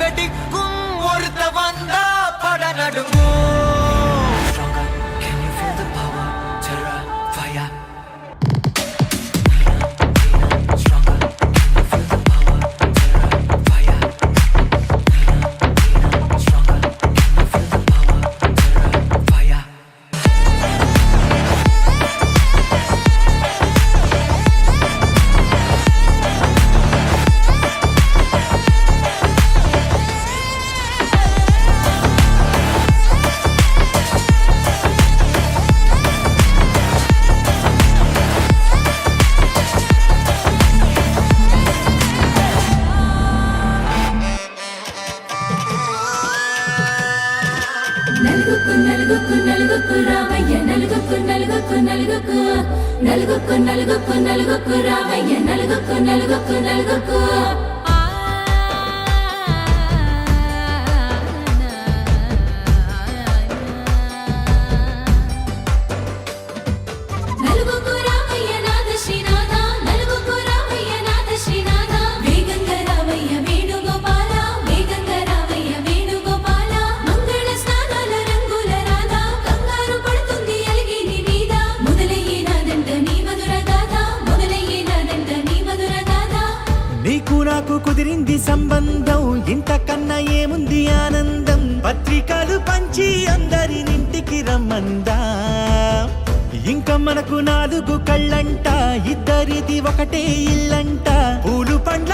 வெடிக்கும் ஒருத்த வந்தா பட நடுங்கும். Stronger, can you feel the power? Terror, fire. Stronger, can you feel the power? Terror, fire. Stronger, can you feel the power? Terror, fire. నలుగుకు నలుగుకు నలుగుకు Ramayya నలుగుకు నలుగుకు నలుగుకు నలుగుకు నలుగుకు నలుగుకు Ramayya నలుగుకు నలుగుకు నలుగుకు నలుగుకు Ramayya నాథ శ్రీనాథ నలుగుకు రామయ్య నాథ శ్రీనాథ వేగంగా రామయ్య వేణుగోపాల వేగంగా రామయ్య వేణుగోపాల మంగళ స్నానాల రంగుల రాధ కంగారు పడుతుంది అలిగి నీ మీద మొదలయ్యేనాదంట నీ మధుర గాథ మొదలయ్యేనాదంట నీ మధుర గాథ నీకు నాకు కుదిరింది సంబంధం ఇంతకన్నా ఏముంది ఆనందం పత్రికలు పంచి అందరినింటికి రమ్మందా ఇంకా మనకు 4 కళ్ళంట ఇద్దరిది ఒకటే ఇల్లంట పూలు పండ్ల